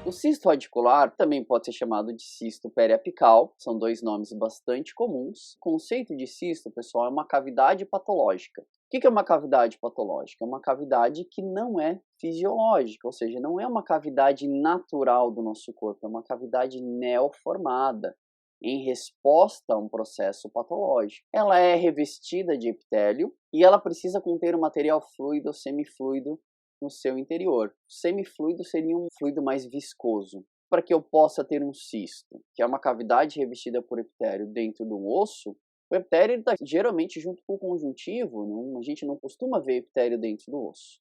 O cisto radicular também pode ser chamado de cisto periapical, são dois nomes bastante comuns. O conceito de cisto, pessoal, é uma cavidade patológica. O que é uma cavidade patológica? É uma cavidade que não é fisiológica, ou seja, não é uma cavidade natural do nosso corpo, é uma cavidade neoformada em resposta a um processo patológico. Ela é revestida de epitélio e ela precisa conter um material fluido ou semifluido no seu interior. O semifluido seria um fluido mais viscoso. Para que eu possa ter um cisto, que é uma cavidade revestida por epitélio dentro do osso, o epitélio está geralmente junto com o conjuntivo, a gente não costuma ver epitélio dentro do osso.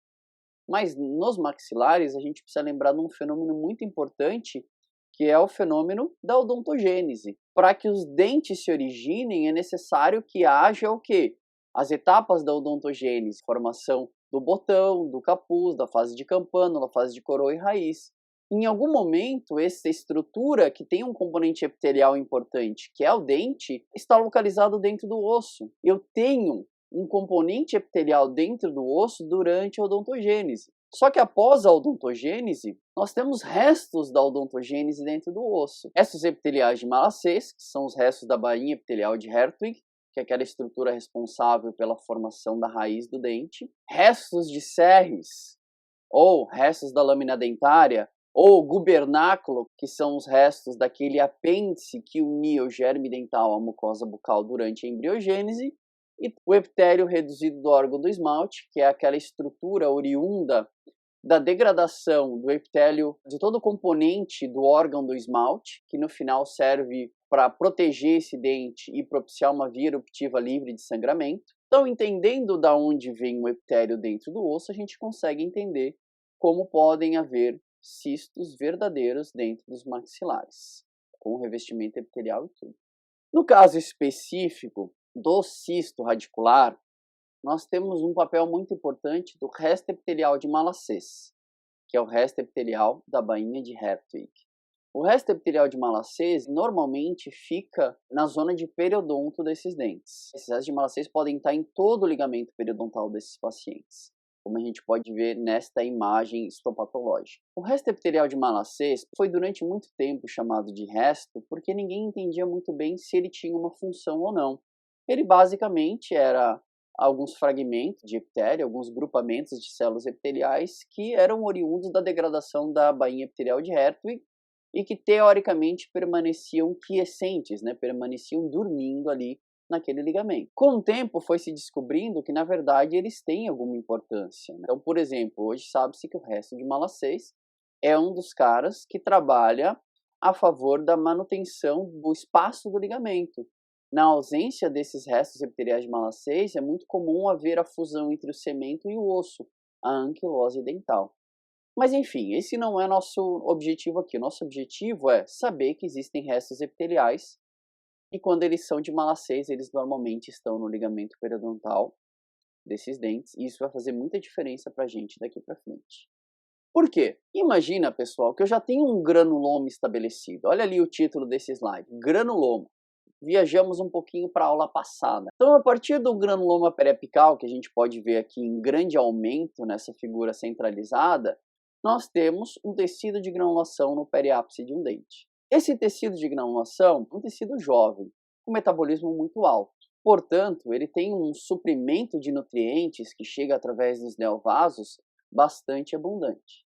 Mas nos maxilares a gente precisa lembrar de um fenômeno muito importante, que é o fenômeno da odontogênese. Para que os dentes se originem é necessário que haja o quê? As etapas da odontogênese, formação do botão, do capuz, da fase de campânula, fase de coroa e raiz. Em algum momento, essa estrutura, que tem um componente epitelial importante, que é o dente, está localizado dentro do osso. Eu tenho um componente epitelial dentro do osso durante a odontogênese. Só que após a odontogênese, nós temos restos da odontogênese dentro do osso. Restos epiteliais de Malassez, que são os restos da bainha epitelial de Hertwig, que é aquela estrutura responsável pela formação da raiz do dente. Restos de Serres, ou restos da lâmina dentária, ou gubernáculo, que são os restos daquele apêndice que unia o germe dental à mucosa bucal durante a embriogênese, e o epitélio reduzido do órgão do esmalte, que é aquela estrutura oriunda da degradação do epitélio de todo o componente do órgão do esmalte, que no final serve para proteger esse dente e propiciar uma via eruptiva livre de sangramento. Então, entendendo da onde vem o epitélio dentro do osso, a gente consegue entender como podem haver cistos verdadeiros dentro dos maxilares, com revestimento epitelial e tudo. No caso específico do cisto radicular, nós temos um papel muito importante do resto epitelial de Malassez, que é o resto epitelial da bainha de Hertwig. O resto epitelial de Malassez normalmente fica na zona de periodonto desses dentes. Esses restos de Malassez podem estar em todo o ligamento periodontal desses pacientes, como a gente pode ver nesta imagem histopatológica. O resto epitelial de Malassez foi durante muito tempo chamado de resto porque ninguém entendia muito bem se ele tinha uma função ou não. Ele basicamente era alguns fragmentos de epitélio, alguns grupamentos de células epiteliais que eram oriundos da degradação da bainha epitelial de Hertwig e que teoricamente permaneciam quiescentes, permaneciam dormindo ali naquele ligamento. Com o tempo foi se descobrindo que na verdade eles têm alguma importância. Então, por exemplo, hoje sabe-se que o resto de Malassez é um dos caras que trabalha a favor da manutenção do espaço do ligamento. Na ausência desses restos epiteliais de Malassez, é muito comum haver a fusão entre o cemento e o osso, a anquilose dental. Mas enfim, esse não é nosso objetivo aqui. Nosso objetivo é saber que existem restos epiteliais e quando eles são de Malassez, eles normalmente estão no ligamento periodontal desses dentes e isso vai fazer muita diferença para a gente daqui para frente. Por quê? Imagina, pessoal, que eu já tenho um granuloma estabelecido. Olha ali o título desse slide, granuloma. Viajamos um pouquinho para a aula passada. Então, a partir do granuloma periapical, que a gente pode ver aqui em grande aumento nessa figura centralizada, nós temos um tecido de granulação no periápice de um dente. Esse tecido de granulação é um tecido jovem, com metabolismo muito alto. Portanto, ele tem um suprimento de nutrientes que chega através dos neovasos bastante abundante.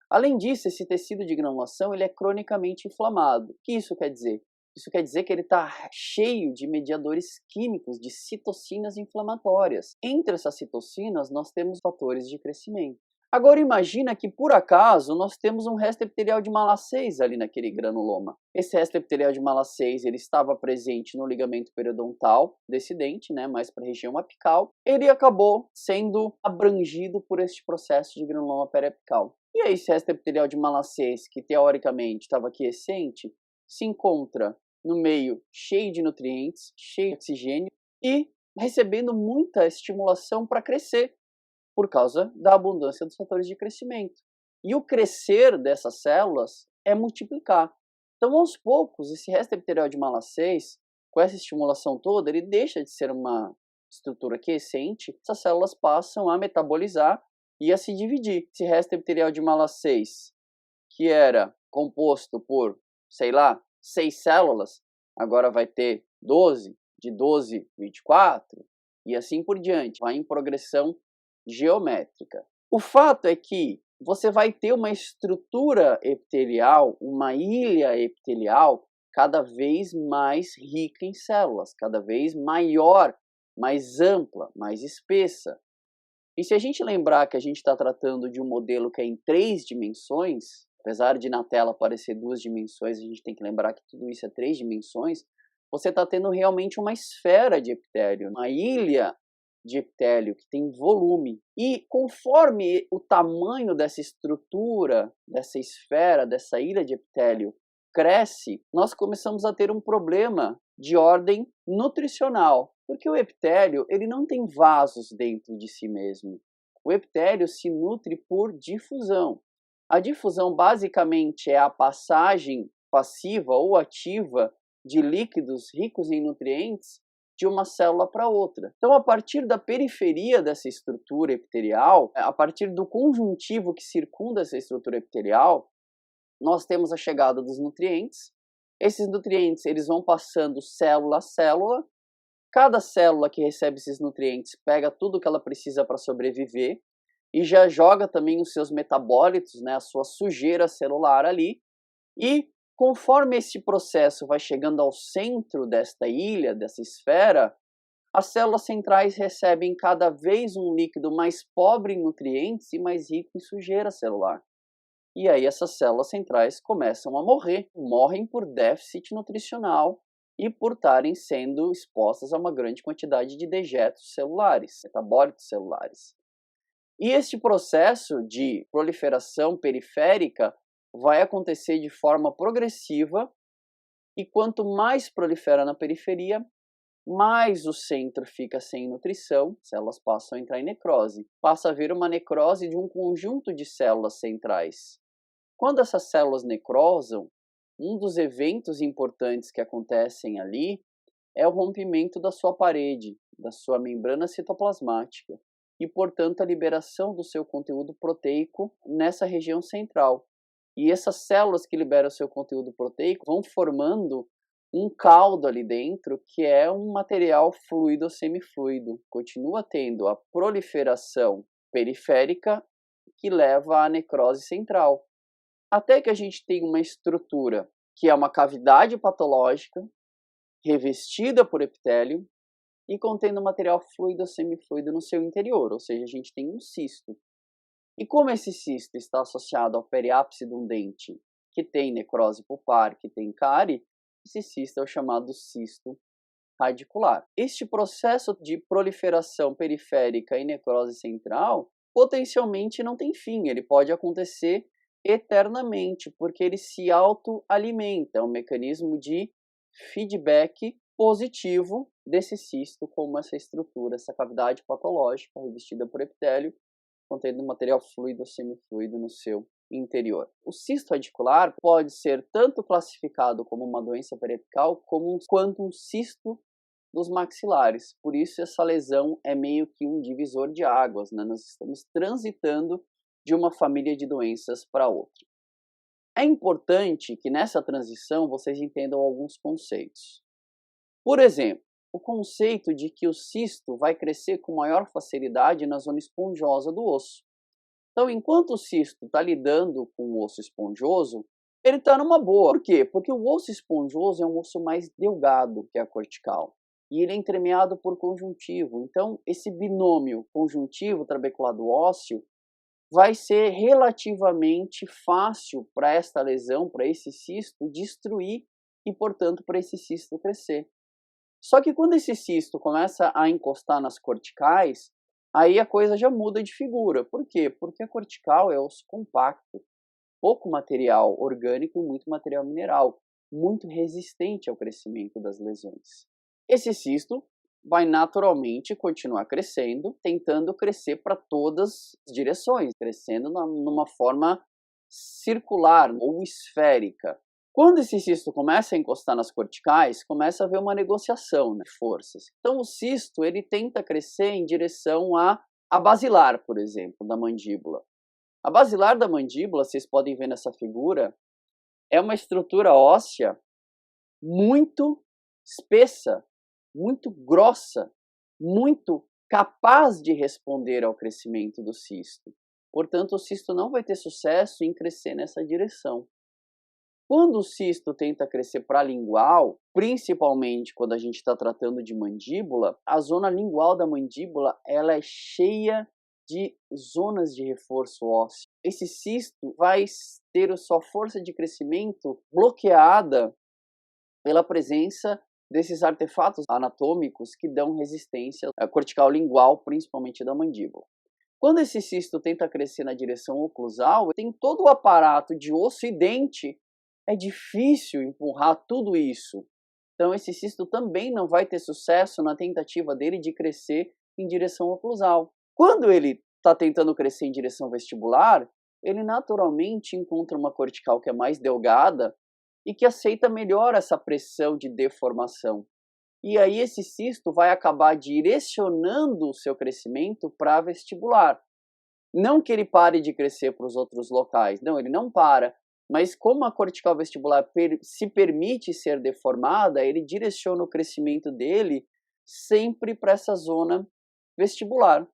Além disso, esse tecido de granulação ele é cronicamente inflamado. O que isso quer dizer? Isso quer dizer que ele está cheio de mediadores químicos, de citocinas inflamatórias. Entre essas citocinas, nós temos fatores de crescimento. Agora imagina que, por acaso, nós temos um resto epitelial de Malassez ali naquele granuloma. Esse resto epitelial de Malassez ele estava presente no ligamento periodontal desse dente, mais para a região apical. Ele acabou sendo abrangido por este processo de granuloma periapical. E aí esse resto epitelial de Malassez, que teoricamente estava quiescente, se encontra no meio cheio de nutrientes, cheio de oxigênio e recebendo muita estimulação para crescer por causa da abundância dos fatores de crescimento. E o crescer dessas células é multiplicar. Então, aos poucos, esse resto epitelial de Malassez, com essa estimulação toda, ele deixa de ser uma estrutura quiescente, essas células passam a metabolizar e a se dividir. Esse resto epitelial de Malassez, que era composto por, sei lá, 6 células, agora vai ter 12, de 12, 24, e assim por diante, vai em progressão geométrica. O fato é que você vai ter uma estrutura epitelial, uma ilha epitelial, cada vez mais rica em células, cada vez maior, mais ampla, mais espessa. E se a gente lembrar que a gente está tratando de um modelo que é em 3 dimensões, apesar de na tela aparecer 2 dimensões, a gente tem que lembrar que tudo isso é 3 dimensões, você está tendo realmente uma esfera de epitélio, uma ilha de epitélio que tem volume. E conforme o tamanho dessa estrutura, dessa esfera, dessa ilha de epitélio cresce, nós começamos a ter um problema de ordem nutricional, porque o epitélio ele não tem vasos dentro de si mesmo. O epitélio se nutre por difusão. A difusão basicamente é a passagem passiva ou ativa de líquidos ricos em nutrientes de uma célula para outra. Então, a partir da periferia dessa estrutura epitelial, a partir do conjuntivo que circunda essa estrutura epitelial, nós temos a chegada dos nutrientes. Esses nutrientes eles vão passando célula a célula. Cada célula que recebe esses nutrientes pega tudo que ela precisa para sobreviver e já joga também os seus metabólitos, né, a sua sujeira celular ali. E conforme esse processo vai chegando ao centro desta ilha, dessa esfera, as células centrais recebem cada vez um líquido mais pobre em nutrientes e mais rico em sujeira celular. E aí essas células centrais começam a morrer, morrem por déficit nutricional e por estarem sendo expostas a uma grande quantidade de dejetos celulares, metabólitos celulares. E este processo de proliferação periférica vai acontecer de forma progressiva e quanto mais prolifera na periferia, mais o centro fica sem nutrição, células passam a entrar em necrose. Passa a haver uma necrose de um conjunto de células centrais. Quando essas células necrosam, um dos eventos importantes que acontecem ali é o rompimento da sua parede, da sua membrana citoplasmática e, portanto, a liberação do seu conteúdo proteico nessa região central. E essas células que liberam o seu conteúdo proteico vão formando um caldo ali dentro que é um material fluido ou semifluido. Continua tendo a proliferação periférica que leva à necrose central. Até que a gente tem uma estrutura que é uma cavidade patológica, revestida por epitélio e contendo material fluido ou semifluido no seu interior, ou seja, a gente tem um cisto. E como esse cisto está associado ao periápice de um dente, que tem necrose pulpar, que tem cárie, esse cisto é o chamado cisto radicular. Este processo de proliferação periférica e necrose central potencialmente não tem fim, ele pode acontecer eternamente, porque ele se autoalimenta, é um mecanismo de feedback positivo desse cisto, como essa estrutura, essa cavidade patológica revestida por epitélio, contendo material fluido ou semifluido no seu interior. O cisto radicular pode ser tanto classificado como uma doença periapical quanto um cisto dos maxilares. Por isso essa lesão é meio que um divisor de águas, né? Nós estamos transitando de uma família de doenças para outra. É importante que nessa transição vocês entendam alguns conceitos. Por exemplo, o conceito de que o cisto vai crescer com maior facilidade na zona esponjosa do osso. Então, enquanto o cisto está lidando com o osso esponjoso, ele está numa boa. Por quê? Porque o osso esponjoso é um osso mais delgado que a cortical. E ele é entremeado por conjuntivo. Então, esse binômio conjuntivo trabeculado ósseo vai ser relativamente fácil para esta lesão, para esse cisto, destruir e, portanto, para esse cisto crescer. Só que quando esse cisto começa a encostar nas corticais, aí a coisa já muda de figura. Por quê? Porque a cortical é osso compacto, pouco material orgânico e muito material mineral, muito resistente ao crescimento das lesões. Esse cisto vai naturalmente continuar crescendo, tentando crescer para todas as direções, crescendo numa forma circular ou esférica. Quando esse cisto começa a encostar nas corticais, começa a haver uma negociação de forças. Então o cisto ele tenta crescer em direção à basilar, por exemplo, da mandíbula. A basilar da mandíbula, vocês podem ver nessa figura, é uma estrutura óssea muito espessa, muito grossa, muito capaz de responder ao crescimento do cisto. Portanto, o cisto não vai ter sucesso em crescer nessa direção. Quando o cisto tenta crescer para a lingual, principalmente quando a gente está tratando de mandíbula, a zona lingual da mandíbula ela é cheia de zonas de reforço ósseo. Esse cisto vai ter a sua força de crescimento bloqueada pela presença desses artefatos anatômicos que dão resistência à cortical lingual, principalmente da mandíbula. Quando esse cisto tenta crescer na direção oclusal, tem todo o aparato de osso e dente. É difícil empurrar tudo isso. Então esse cisto também não vai ter sucesso na tentativa dele de crescer em direção oclusal. Quando ele está tentando crescer em direção vestibular, ele naturalmente encontra uma cortical que é mais delgada e que aceita melhor essa pressão de deformação. E aí esse cisto vai acabar direcionando o seu crescimento para vestibular. Não que ele pare de crescer para os outros locais, não, ele não para. Mas como a cortical vestibular se permite ser deformada, ele direciona o crescimento dele sempre para essa zona vestibular.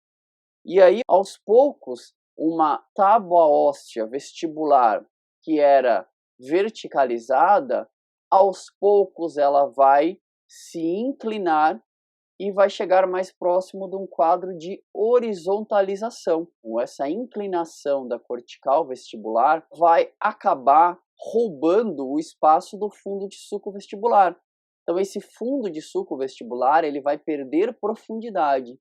E aí, aos poucos, uma tábua óssea vestibular que era verticalizada, aos poucos ela vai se inclinar e vai chegar mais próximo de um quadro de horizontalização. Essa inclinação da cortical vestibular vai acabar roubando o espaço do fundo de sulco vestibular. Então esse fundo de sulco vestibular ele vai perder profundidade.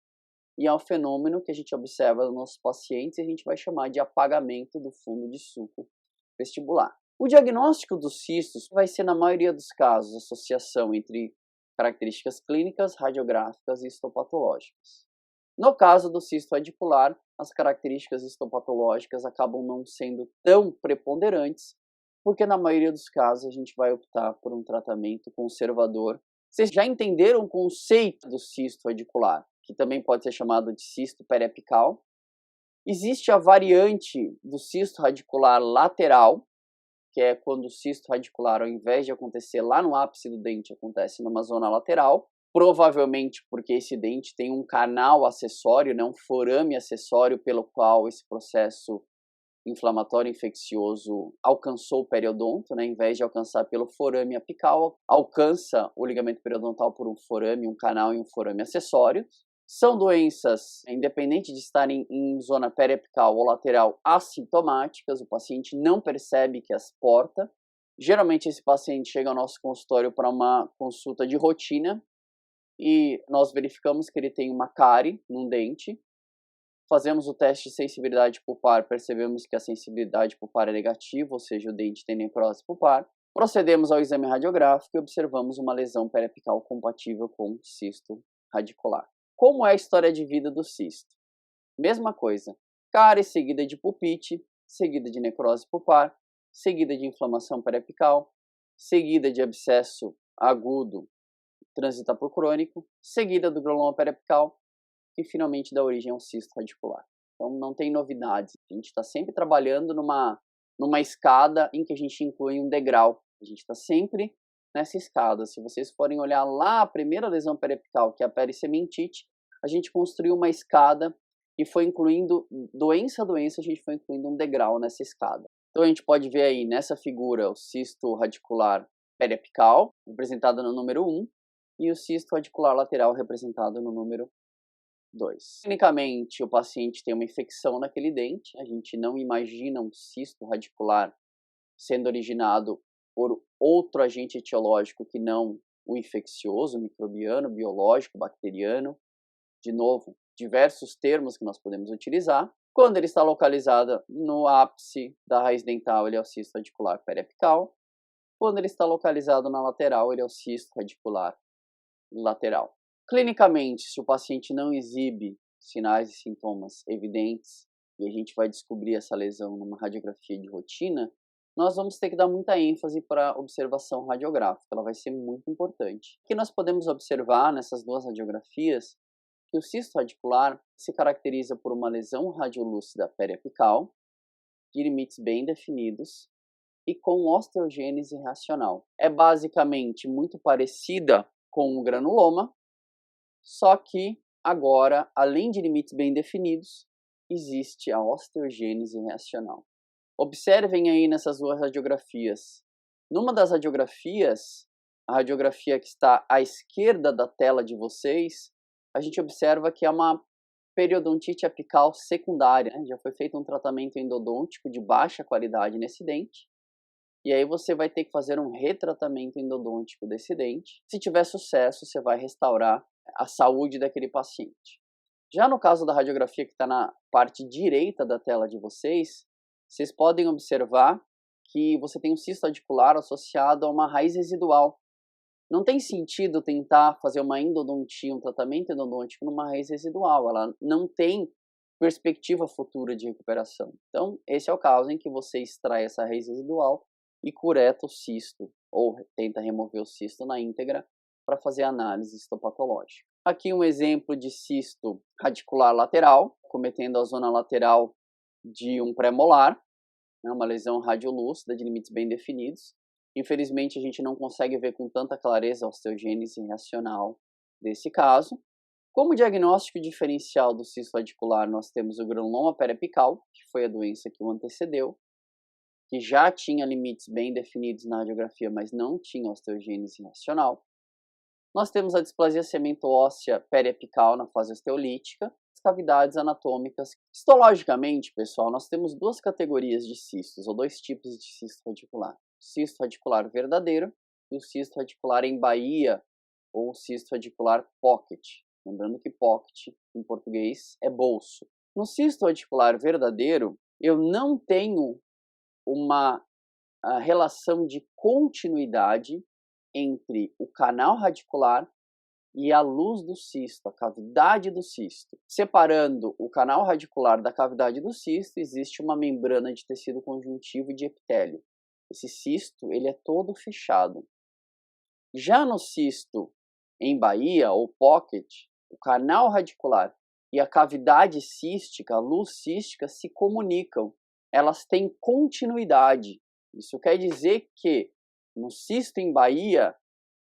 E é um fenômeno que a gente observa nos nossos pacientes e a gente vai chamar de apagamento do fundo de sulco vestibular. O diagnóstico dos cistos vai ser, na maioria dos casos, associação entre características clínicas, radiográficas e histopatológicas. No caso do cisto radicular, as características histopatológicas acabam não sendo tão preponderantes, porque na maioria dos casos a gente vai optar por um tratamento conservador. Vocês já entenderam o conceito do cisto radicular, que também pode ser chamado de cisto periapical. Existe a variante do cisto radicular lateral, que é quando o cisto radicular, ao invés de acontecer lá no ápice do dente, acontece numa zona lateral, provavelmente porque esse dente tem um canal acessório, né, um forame acessório pelo qual esse processo inflamatório infeccioso alcançou o periodonto, né, em vez de alcançar pelo forame apical, alcança o ligamento periodontal por um forame, um canal e um forame acessório. São doenças, independente de estarem em zona periapical ou lateral, assintomáticas, o paciente não percebe que as porta. Geralmente esse paciente chega ao nosso consultório para uma consulta de rotina e nós verificamos que ele tem uma cárie num dente. Fazemos o teste de sensibilidade pulpar, percebemos que a sensibilidade pulpar é negativa, ou seja, o dente tem necrose pulpar. Procedemos ao exame radiográfico e observamos uma lesão periapical compatível com cisto radicular. Como é a história de vida do cisto? Mesma coisa, cárie seguida de pulpite, seguida de necrose pulpar, seguida de inflamação periapical, seguida de abscesso agudo transitar por crônico, seguida do granuloma periapical e finalmente dá origem ao cisto radicular. Então não tem novidades, a gente está sempre trabalhando numa escada em que a gente inclui um degrau, a gente está sempre nessa escada. Se vocês forem olhar lá a primeira lesão periapical, que é a pericementite, a gente construiu uma escada e foi incluindo doença a doença, a gente foi incluindo um degrau nessa escada. Então a gente pode ver aí nessa figura o cisto radicular periapical, representado no número 1, e o cisto radicular lateral, representado no número 2. Clinicamente, o paciente tem uma infecção naquele dente, a gente não imagina um cisto radicular sendo originado por outro agente etiológico que não o infeccioso, microbiano, biológico, bacteriano. De novo, diversos termos que nós podemos utilizar. Quando ele está localizado no ápice da raiz dental, ele é o cisto radicular periapical. Quando ele está localizado na lateral, ele é o cisto radicular lateral. Clinicamente, se o paciente não exibe sinais e sintomas evidentes, e a gente vai descobrir essa lesão numa radiografia de rotina, nós vamos ter que dar muita ênfase para a observação radiográfica, ela vai ser muito importante. O que nós podemos observar nessas duas radiografias, que o cisto radicular se caracteriza por uma lesão radiolúcida periapical, de limites bem definidos, e com osteogênese reacional. É basicamente muito parecida com o granuloma, só que agora, além de limites bem definidos, existe a osteogênese reacional. Observem aí nessas duas radiografias. Numa das radiografias, a radiografia que está à esquerda da tela de vocês, a gente observa que é uma periodontite apical secundária. Já foi feito um tratamento endodôntico de baixa qualidade nesse dente. E aí você vai ter que fazer um retratamento endodôntico desse dente. Se tiver sucesso, você vai restaurar a saúde daquele paciente. Já no caso da radiografia que está na parte direita da tela de vocês podem observar que você tem um cisto radicular associado a uma raiz residual. Não tem sentido tentar fazer uma endodontia, um tratamento endodôntico numa raiz residual. Ela não tem perspectiva futura de recuperação. Então, esse é o caso em que você extrai essa raiz residual e cureta o cisto, ou tenta remover o cisto na íntegra para fazer análise histopatológica. Aqui um exemplo de cisto radicular lateral, cometendo a zona lateral de um pré-molar, uma lesão radiolúcida de limites bem definidos. Infelizmente, a gente não consegue ver com tanta clareza a osteogênese reacional desse caso. Como diagnóstico diferencial do cisto radicular, nós temos o granuloma periapical, que foi a doença que o antecedeu, que já tinha limites bem definidos na radiografia, mas não tinha osteogênese reacional. Nós temos a displasia cemento-óssea periapical na fase osteolítica, as cavidades anatômicas. Histologicamente, pessoal, nós temos duas categorias de cistos, ou dois tipos de cisto radicular. O cisto radicular verdadeiro e o cisto radicular em baía, ou cisto radicular pocket. Lembrando que pocket, em português, é bolso. No cisto radicular verdadeiro, eu não tenho uma relação de continuidade entre o canal radicular e a luz do cisto, a cavidade do cisto. Separando o canal radicular da cavidade do cisto, existe uma membrana de tecido conjuntivo e de epitélio. Esse cisto, ele é todo fechado. Já no cisto em baía, ou pocket, o canal radicular e a cavidade cística, a luz cística, se comunicam. Elas têm continuidade. Isso quer dizer que no cisto em baía,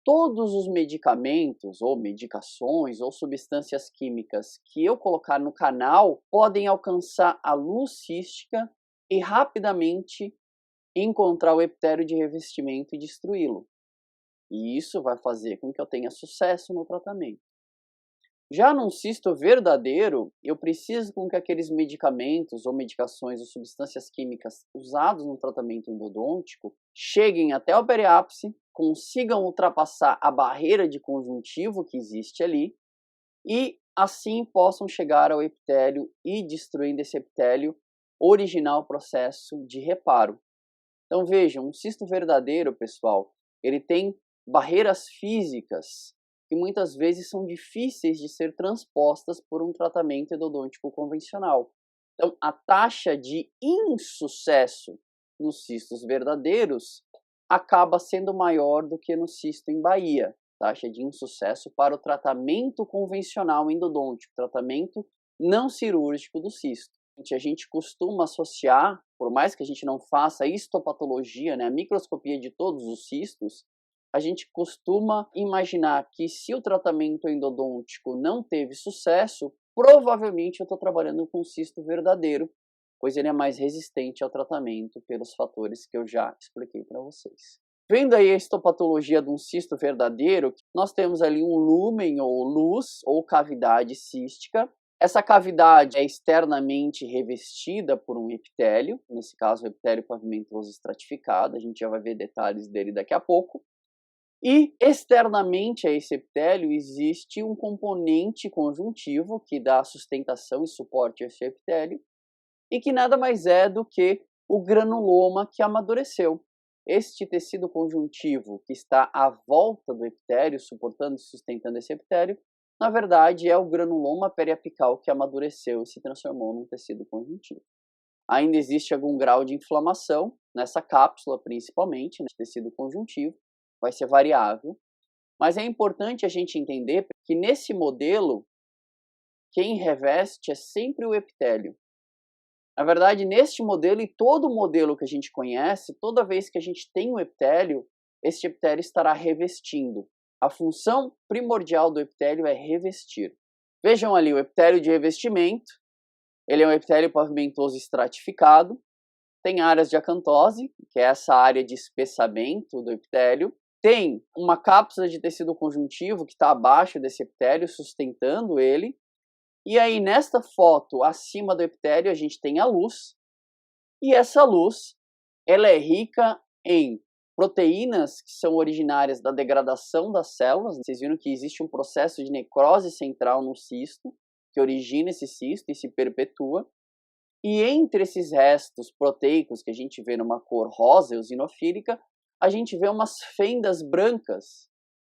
todos os medicamentos, ou medicações, ou substâncias químicas que eu colocar no canal podem alcançar a luz cística e rapidamente encontrar o epitélio de revestimento e destruí-lo. E isso vai fazer com que eu tenha sucesso no tratamento. Já num cisto verdadeiro, eu preciso com que aqueles medicamentos ou medicações ou substâncias químicas usados no tratamento endodôntico cheguem até o periápice, consigam ultrapassar a barreira de conjuntivo que existe ali e assim possam chegar ao epitélio e destruindo esse epitélio, originar o processo de reparo. Então vejam, um cisto verdadeiro, pessoal, ele tem barreiras físicas que muitas vezes são difíceis de ser transpostas por um tratamento endodôntico convencional. Então, a taxa de insucesso nos cistos verdadeiros acaba sendo maior do que no cisto em baía. Taxa de insucesso para o tratamento convencional endodôntico, tratamento não cirúrgico do cisto. A gente costuma associar, por mais que a gente não faça a histopatologia, a microscopia de todos os cistos, a gente costuma imaginar que se o tratamento endodôntico não teve sucesso, provavelmente eu estou trabalhando com um cisto verdadeiro, pois ele é mais resistente ao tratamento pelos fatores que eu já expliquei para vocês. Vendo aí a histopatologia de um cisto verdadeiro, nós temos ali um lúmen ou luz ou cavidade cística. Essa cavidade é externamente revestida por um epitélio, nesse caso o epitélio pavimentoso estratificado, a gente já vai ver detalhes dele daqui a pouco. E externamente a esse epitélio existe um componente conjuntivo que dá sustentação e suporte a esse epitélio e que nada mais é do que o granuloma que amadureceu. Este tecido conjuntivo que está à volta do epitélio, suportando e sustentando esse epitélio, na verdade é o granuloma periapical que amadureceu e se transformou num tecido conjuntivo. Ainda existe algum grau de inflamação nessa cápsula, principalmente, nesse tecido conjuntivo, vai ser variável, mas é importante a gente entender que nesse modelo, quem reveste é sempre o epitélio. Na verdade, neste modelo e todo modelo que a gente conhece, toda vez que a gente tem um epitélio, este epitélio estará revestindo. A função primordial do epitélio é revestir. Vejam ali o epitélio de revestimento. Ele é um epitélio pavimentoso estratificado. Tem áreas de acantose, que é essa área de espessamento do epitélio. Tem uma cápsula de tecido conjuntivo que está abaixo desse epitélio, sustentando ele. E aí, nesta foto, acima do epitélio, a gente tem a luz. E essa luz, ela é rica em proteínas que são originárias da degradação das células. Vocês viram que existe um processo de necrose central no cisto, que origina esse cisto e se perpetua. E entre esses restos proteicos que a gente vê numa cor rosa, eosinofílica, a gente vê umas fendas brancas.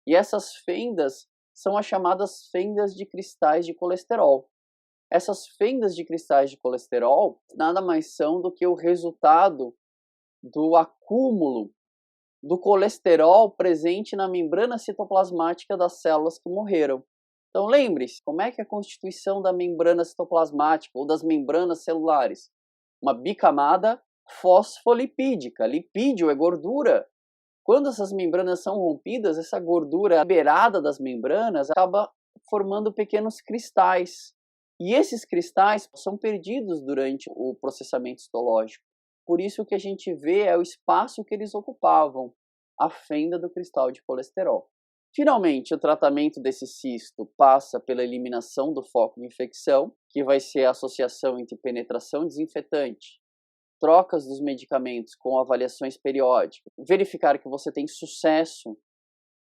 E essas fendas são as chamadas fendas de cristais de colesterol. Essas fendas de cristais de colesterol nada mais são do que o resultado do acúmulo do colesterol presente na membrana citoplasmática das células que morreram. Então lembre-se, como é que é a constituição da membrana citoplasmática ou das membranas celulares? Uma bicamada fosfolipídica. Lipídio é gordura. Quando essas membranas são rompidas, essa gordura liberada das membranas acaba formando pequenos cristais. E esses cristais são perdidos durante o processamento histológico. Por isso que a gente vê é o espaço que eles ocupavam, a fenda do cristal de colesterol. Finalmente, o tratamento desse cisto passa pela eliminação do foco de infecção, que vai ser a associação entre penetração desinfetante, trocas dos medicamentos com avaliações periódicas, verificar que você tem sucesso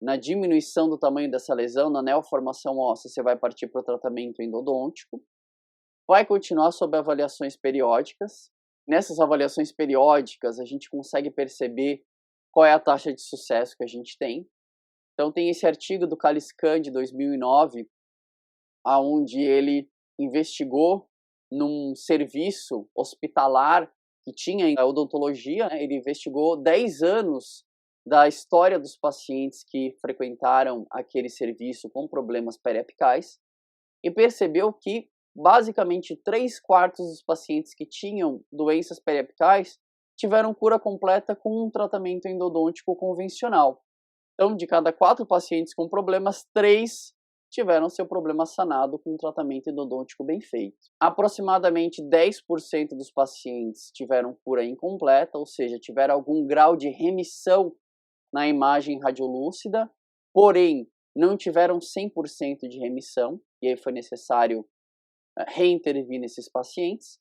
na diminuição do tamanho dessa lesão, na neoformação óssea, você vai partir para o tratamento endodôntico, vai continuar sob avaliações periódicas. Nessas avaliações periódicas, a gente consegue perceber qual é a taxa de sucesso que a gente tem. Então tem esse artigo do Caliscan de 2009, onde ele investigou num serviço hospitalar que tinha a odontologia, né? Ele investigou 10 anos da história dos pacientes que frequentaram aquele serviço com problemas periapicais e percebeu que basicamente 3/4 dos pacientes que tinham doenças periapicais tiveram cura completa com um tratamento endodôntico convencional. Então, de cada 4 pacientes com problemas, 3 tiveram seu problema sanado com um tratamento endodôntico bem feito. Aproximadamente 10% dos pacientes tiveram cura incompleta, ou seja, tiveram algum grau de remissão na imagem radiolúcida, porém não tiveram 100% de remissão, e aí foi necessário reintervir nesses pacientes,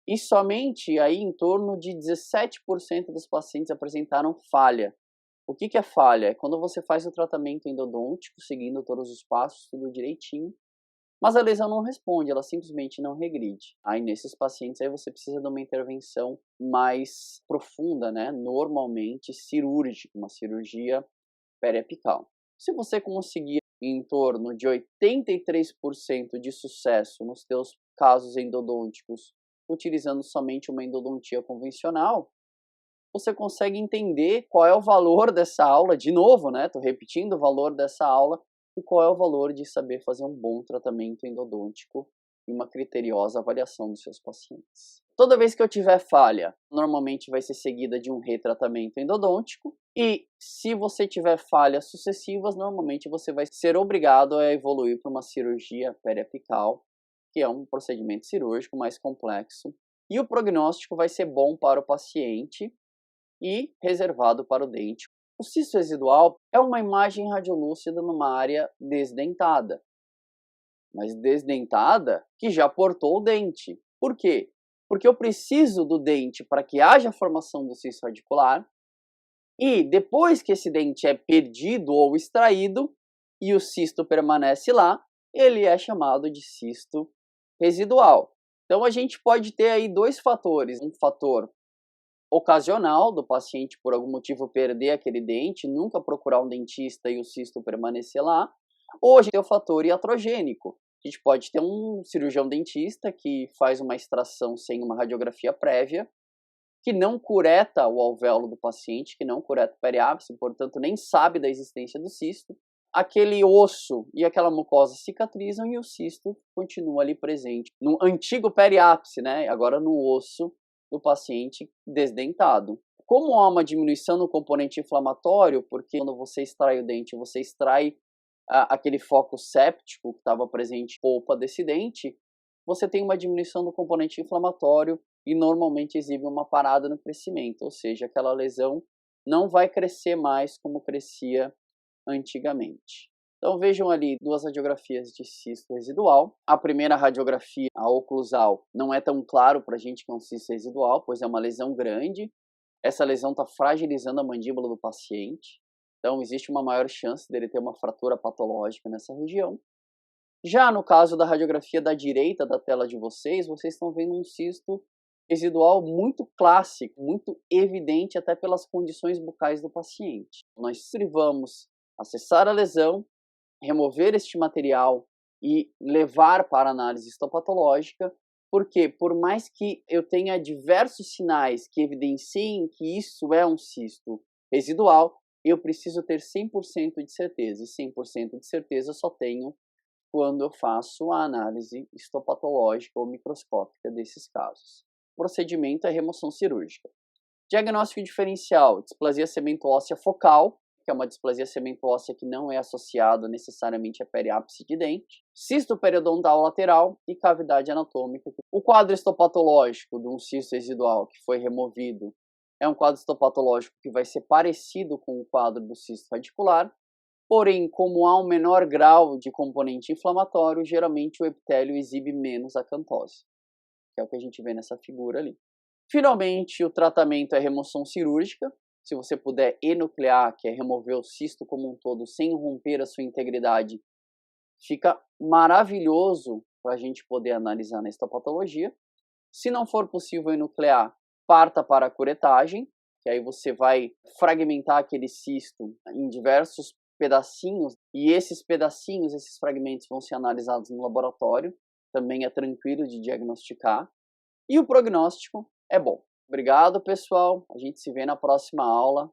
e somente aí em torno de 17% dos pacientes apresentaram falha. O que é falha? É quando você faz o tratamento endodôntico, seguindo todos os passos, tudo direitinho, mas a lesão não responde, ela simplesmente não regride. Aí nesses pacientes aí você precisa de uma intervenção mais profunda, né? Normalmente cirúrgica, uma cirurgia periapical. Se você conseguir em torno de 83% de sucesso nos teus casos endodônticos, utilizando somente uma endodontia convencional, você consegue entender qual é o valor dessa aula, de novo, né? Estou repetindo o valor dessa aula, e qual é o valor de saber fazer um bom tratamento endodôntico e uma criteriosa avaliação dos seus pacientes. Toda vez que eu tiver falha, normalmente vai ser seguida de um retratamento endodôntico, e se você tiver falhas sucessivas, normalmente você vai ser obrigado a evoluir para uma cirurgia periapical, que é um procedimento cirúrgico mais complexo, e o prognóstico vai ser bom para o paciente e reservado para o dente. O cisto residual é uma imagem radiolúcida numa área desdentada, mas desdentada que já portou o dente. Por quê? Porque eu preciso do dente para que haja a formação do cisto radicular, e depois que esse dente é perdido ou extraído e o cisto permanece lá, ele é chamado de cisto residual. Então a gente pode ter aí 2 fatores, um fator ocasional do paciente por algum motivo perder aquele dente, nunca procurar um dentista e o cisto permanecer lá, ou a gente tem o fator iatrogênico. A gente pode ter um cirurgião dentista que faz uma extração sem uma radiografia prévia, que não cureta o alvéolo do paciente, que não cureta o periápice, portanto nem sabe da existência do cisto, aquele osso e aquela mucosa cicatrizam e o cisto continua ali presente. No antigo periápice, né? Agora no osso do paciente desdentado. Como há uma diminuição no componente inflamatório, porque quando você extrai o dente, você extrai aquele foco séptico que estava presente na polpa desse dente, você tem uma diminuição do componente inflamatório e normalmente exibe uma parada no crescimento, ou seja, aquela lesão não vai crescer mais como crescia antigamente. Então vejam ali duas radiografias de cisto residual. A primeira radiografia, a oclusal, não é tão claro para a gente que é um cisto residual, pois é uma lesão grande. Essa lesão está fragilizando a mandíbula do paciente. Então existe uma maior chance dele ter uma fratura patológica nessa região. Já no caso da radiografia da direita da tela de vocês estão vendo um cisto residual muito clássico, muito evidente até pelas condições bucais do paciente. Nós vamos acessar a lesão, remover este material e levar para análise histopatológica, porque por mais que eu tenha diversos sinais que evidenciem que isso é um cisto residual, eu preciso ter 100% de certeza, e 100% de certeza eu só tenho quando eu faço a análise histopatológica ou microscópica desses casos. O procedimento é remoção cirúrgica. Diagnóstico diferencial: displasia segmento óssea focal, que é uma displasia segmento óssea que não é associada necessariamente a periápice de dente, cisto periodontal lateral e cavidade anatômica. O quadro histopatológico de um cisto residual que foi removido é um quadro histopatológico que vai ser parecido com o quadro do cisto radicular, porém, como há um menor grau de componente inflamatório, geralmente o epitélio exibe menos acantose, que é o que a gente vê nessa figura ali. Finalmente, o tratamento é remoção cirúrgica. Se você puder enuclear, que é remover o cisto como um todo sem romper a sua integridade, fica maravilhoso para a gente poder analisar na histopatologia. Se não for possível enuclear, parta para a curetagem, que aí você vai fragmentar aquele cisto em diversos pedacinhos, e esses pedacinhos, esses fragmentos vão ser analisados no laboratório, também é tranquilo de diagnosticar, e o prognóstico é bom. Obrigado, pessoal, a gente se vê na próxima aula.